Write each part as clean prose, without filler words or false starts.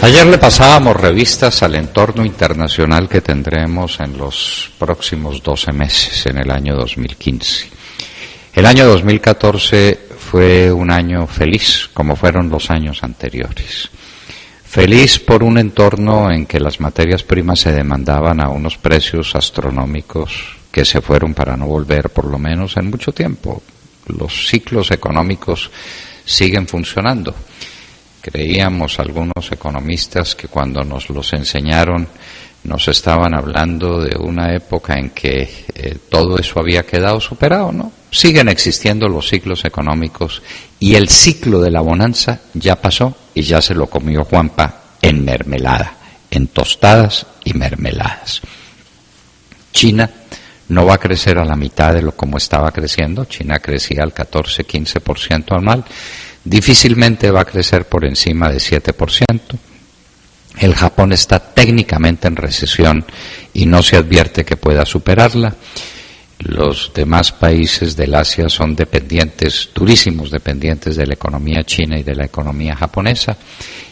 Ayer le pasábamos revistas al entorno internacional que tendremos en los próximos 12 meses, en el año 2015. El año 2014 fue un año feliz, como fueron los años anteriores. Feliz por un entorno en que las materias primas se demandaban a unos precios astronómicos que se fueron para no volver por lo menos en mucho tiempo. Los ciclos económicos siguen funcionando. Creíamos algunos economistas que cuando nos los enseñaron nos estaban hablando de una época en que todo eso había quedado superado, ¿no? Siguen existiendo los ciclos económicos y el ciclo de la bonanza ya pasó y ya se lo comió Juanpa en mermelada, en tostadas y mermeladas. China no va a crecer a la mitad de lo como estaba creciendo. China crecía al 14-15% anual. Difícilmente va a crecer por encima de 7%. El Japón está técnicamente en recesión y no se advierte que pueda superarla. Los demás países del Asia son dependientes, durísimos dependientes de la economía china y de la economía japonesa.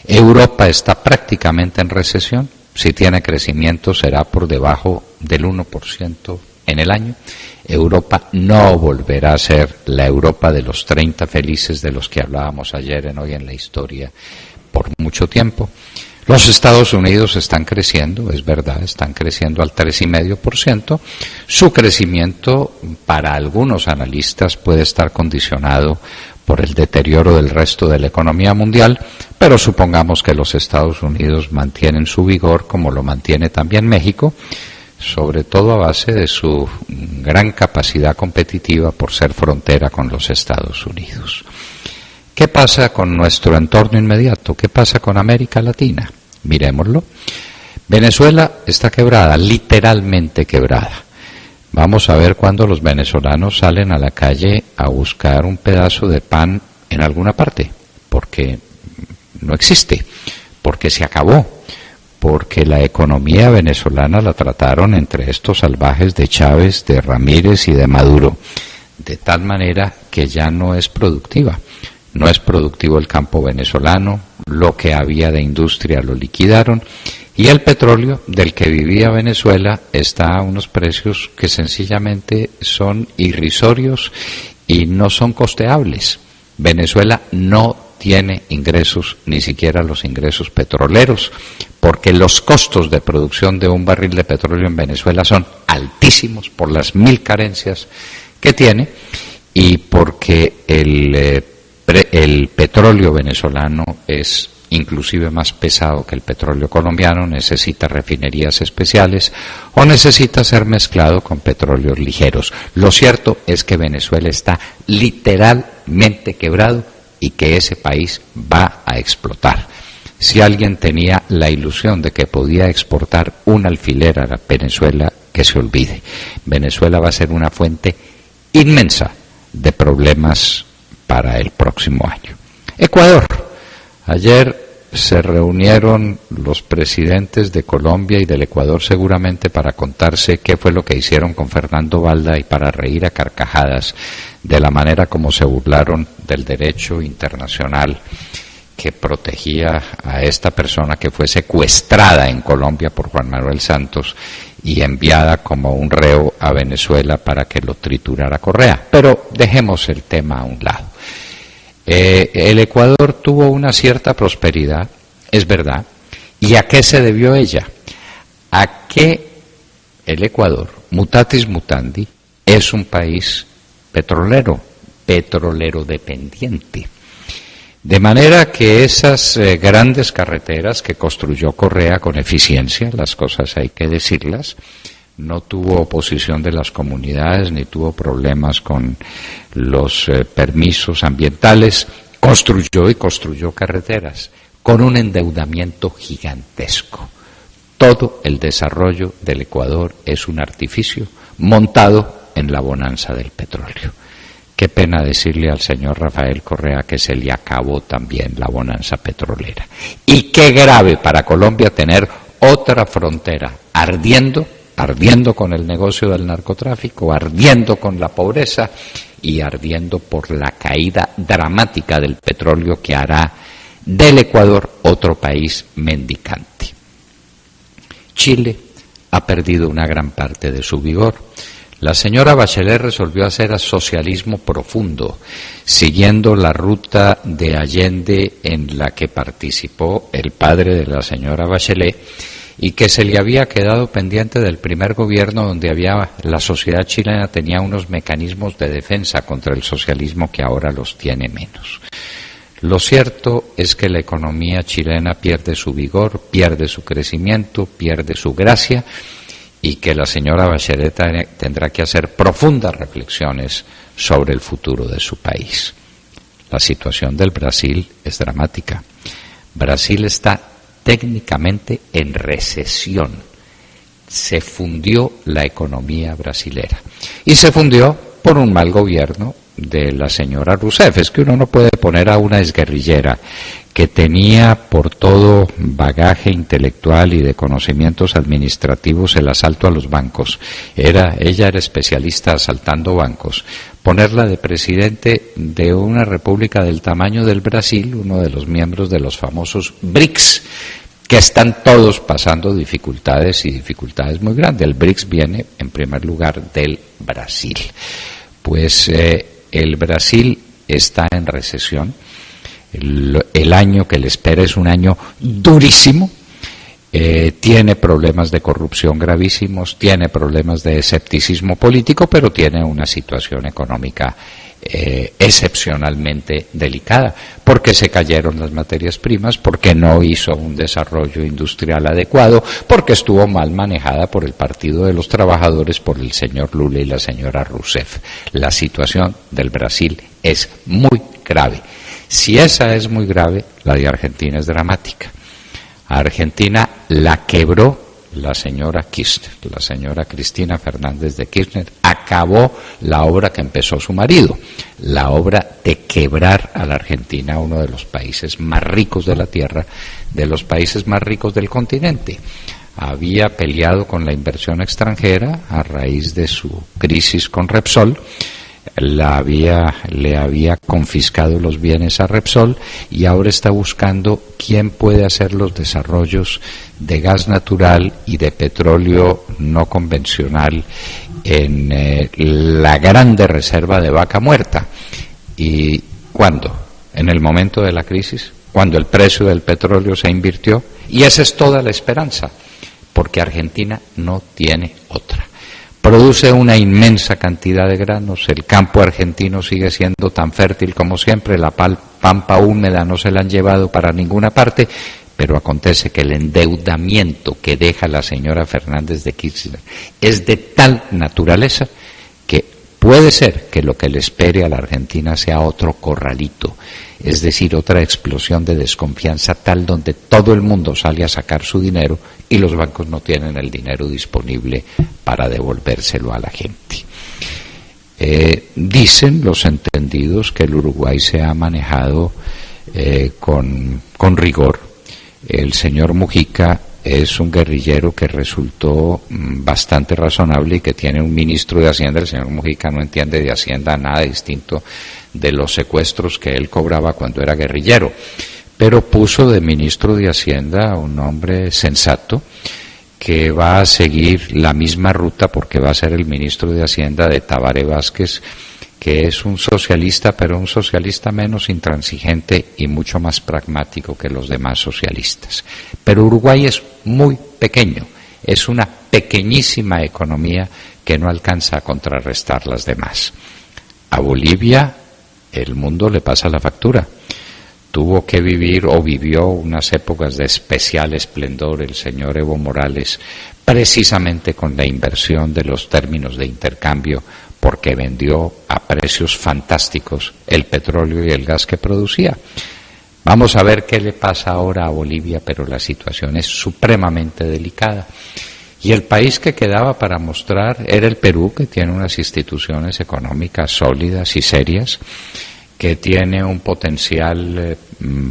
Europa está prácticamente en recesión. Si tiene crecimiento será por debajo del 1% en el año. Europa no volverá a ser la Europa de los 30 felices de los que hablábamos ayer en Hoy en la Historia por mucho tiempo. Los Estados Unidos están creciendo, es verdad, están creciendo al 3,5%. Su crecimiento, para algunos analistas, puede estar condicionado por el deterioro del resto de la economía mundial, pero supongamos que los Estados Unidos mantienen su vigor, como lo mantiene también México, sobre todo a base de su gran capacidad competitiva por ser frontera con los Estados Unidos. ¿Qué pasa con nuestro entorno inmediato? ¿Qué pasa con América Latina? Miremoslo. Venezuela está quebrada, literalmente quebrada. Vamos a ver cuándo los venezolanos salen a la calle a buscar un pedazo de pan en alguna parte, porque no existe, porque se acabó, porque la economía venezolana la trataron entre estos salvajes de Chávez, de Ramírez y de Maduro, de tal manera que ya no es productiva. No es productivo el campo venezolano, lo que había de industria lo liquidaron y el petróleo del que vivía Venezuela está a unos precios que sencillamente son irrisorios y no son costeables. Venezuela no tiene ingresos, ni siquiera los ingresos petroleros, porque los costos de producción de un barril de petróleo en Venezuela son altísimos por las 1000 carencias que tiene y porque el petróleo venezolano es inclusive más pesado que el petróleo colombiano, necesita refinerías especiales o necesita ser mezclado con petróleos ligeros. Lo cierto es que Venezuela está literalmente quebrado y que ese país va a explotar. Si alguien tenía la ilusión de que podía exportar un alfiler a Venezuela, que se olvide. Venezuela va a ser una fuente inmensa de problemas para el próximo año. Ecuador. Ayer se reunieron los presidentes de Colombia y del Ecuador seguramente para contarse qué fue lo que hicieron con Fernando Valda y para reír a carcajadas de la manera como se burlaron del derecho internacional que protegía a esta persona que fue secuestrada en Colombia por Juan Manuel Santos y enviada como un reo a Venezuela para que lo triturara Correa. Pero dejemos el tema a un lado. El Ecuador tuvo una cierta prosperidad, es verdad. ¿Y a qué se debió ella? A que el Ecuador, mutatis mutandi, es un país petrolero dependiente. De manera que esas grandes carreteras que construyó Correa con eficiencia, las cosas hay que decirlas, no tuvo oposición de las comunidades ni tuvo problemas con los permisos ambientales, construyó carreteras con un endeudamiento gigantesco. Todo el desarrollo del Ecuador es un artificio montado en la bonanza del petróleo. Qué pena decirle al señor Rafael Correa que se le acabó también la bonanza petrolera. Y qué grave para Colombia tener otra frontera ardiendo con el negocio del narcotráfico, ardiendo con la pobreza y ardiendo por la caída dramática del petróleo que hará del Ecuador, otro país mendicante. Chile ha perdido una gran parte de su vigor. La señora Bachelet resolvió hacer socialismo profundo, siguiendo la ruta de Allende en la que participó el padre de la señora Bachelet y que se le había quedado pendiente del primer gobierno, donde la sociedad chilena tenía unos mecanismos de defensa contra el socialismo que ahora los tiene menos. Lo cierto es que la economía chilena pierde su vigor, pierde su crecimiento, pierde su gracia, y que la señora Bachelet tendrá que hacer profundas reflexiones sobre el futuro de su país. La situación del Brasil es dramática. Brasil está técnicamente en recesión. Se fundió la economía brasilera. Y se fundió por un mal gobierno de la señora Rousseff. Es que uno no puede poner a una exguerrillera que tenía por todo bagaje intelectual y de conocimientos administrativos el asalto a los bancos. Ella era especialista asaltando bancos. Ponerla de presidente de una república del tamaño del Brasil, uno de los miembros de los famosos BRICS, que están todos pasando dificultades y dificultades muy grandes. El BRICS viene en primer lugar del Brasil. Pues el Brasil está en recesión. El año que le espera es un año durísimo, tiene problemas de corrupción gravísimos, tiene problemas de escepticismo político, pero tiene una situación económica excepcionalmente delicada, porque se cayeron las materias primas, porque no hizo un desarrollo industrial adecuado, porque estuvo mal manejada por el Partido de los Trabajadores, por el señor Lula y la señora Rousseff. La situación del Brasil es muy grave. Si esa es muy grave, la de Argentina es dramática. A Argentina la quebró la señora Kirchner, la señora Cristina Fernández de Kirchner, acabó la obra que empezó su marido, la obra de quebrar a la Argentina, uno de los países más ricos de la tierra, de los países más ricos del continente. Había peleado con la inversión extranjera a raíz de su crisis con Repsol, le había confiscado los bienes a Repsol y ahora está buscando quién puede hacer los desarrollos de gas natural y de petróleo no convencional en la grande reserva de Vaca Muerta. ¿Y cuándo? En el momento de la crisis, cuando el precio del petróleo se invirtió, y esa es toda la esperanza, porque Argentina no tiene otra. Produce una inmensa cantidad de granos, el campo argentino sigue siendo tan fértil como siempre, la pampa húmeda no se la han llevado para ninguna parte, pero acontece que el endeudamiento que deja la señora Fernández de Kirchner es de tal naturaleza que puede ser que lo que le espere a la Argentina sea otro corralito, es decir, otra explosión de desconfianza tal donde todo el mundo sale a sacar su dinero y los bancos no tienen el dinero disponible para devolvérselo a la gente. Dicen los entendidos que el Uruguay se ha manejado con rigor. El señor Mujica es un guerrillero que resultó bastante razonable y que tiene un ministro de Hacienda. El señor Mujica no entiende de Hacienda nada distinto de los secuestros que él cobraba cuando era guerrillero, pero puso de ministro de Hacienda a un hombre sensato que va a seguir la misma ruta, porque va a ser el ministro de Hacienda de Tabaré Vázquez, que es un socialista, pero un socialista menos intransigente y mucho más pragmático que los demás socialistas. Pero Uruguay es muy pequeño, es una pequeñísima economía que no alcanza a contrarrestar las demás. A Bolivia el mundo le pasa la factura. Tuvo que vivir o vivió unas épocas de especial esplendor el señor Evo Morales, precisamente con la inversión de los términos de intercambio, porque vendió a precios fantásticos el petróleo y el gas que producía. Vamos a ver qué le pasa ahora a Bolivia, pero la situación es supremamente delicada. Y el país que quedaba para mostrar era el Perú, que tiene unas instituciones económicas sólidas y serias, que tiene un potencial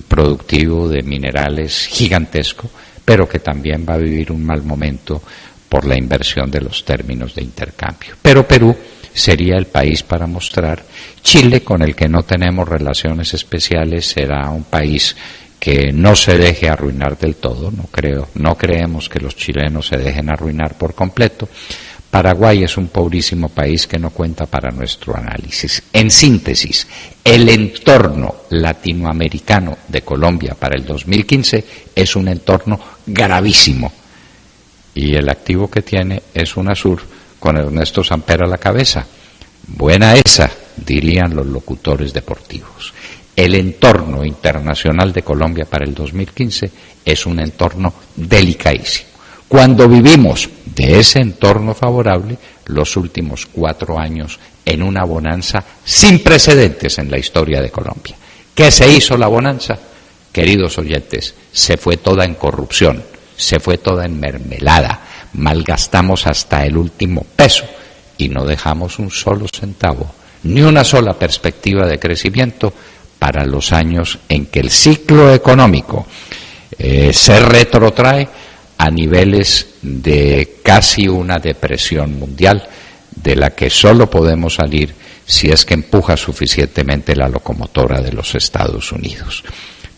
productivo de minerales gigantesco, pero que también va a vivir un mal momento por la inversión de los términos de intercambio. Pero Perú sería el país para mostrar. Chile, con el que no tenemos relaciones especiales, será un país que no se deje arruinar del todo, no creemos que los chilenos se dejen arruinar por completo. Paraguay es un pobrísimo país que no cuenta para nuestro análisis. En síntesis, el entorno latinoamericano de Colombia para el 2015 es un entorno gravísimo. Y el activo que tiene es UNASUR con Ernesto Samper a la cabeza. Buena esa, dirían los locutores deportivos. El entorno internacional de Colombia para el 2015 es un entorno delicadísimo. Cuando vivimos de ese entorno favorable, los últimos 4 años en una bonanza sin precedentes en la historia de Colombia. ¿Qué se hizo la bonanza? Queridos oyentes, se fue toda en corrupción, se fue toda en mermelada, malgastamos hasta el último peso y no dejamos un solo centavo, ni una sola perspectiva de crecimiento para los años en que el ciclo económico se retrotrae a niveles de casi una depresión mundial, de la que solo podemos salir si es que empuja suficientemente la locomotora de los Estados Unidos.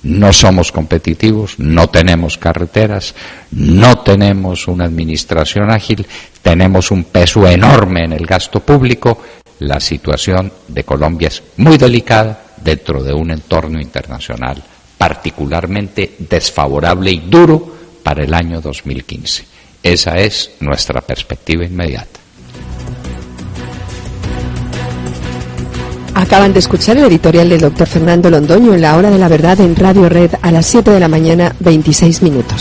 No somos competitivos, no tenemos carreteras, no tenemos una administración ágil, tenemos un peso enorme en el gasto público. La situación de Colombia es muy delicada dentro de un entorno internacional particularmente desfavorable y duro para el año 2015. Esa es nuestra perspectiva inmediata. Acaban de escuchar el editorial del doctor Fernando Londoño en La Hora de la Verdad en Radio Red a las 7 de la mañana, 26 minutos.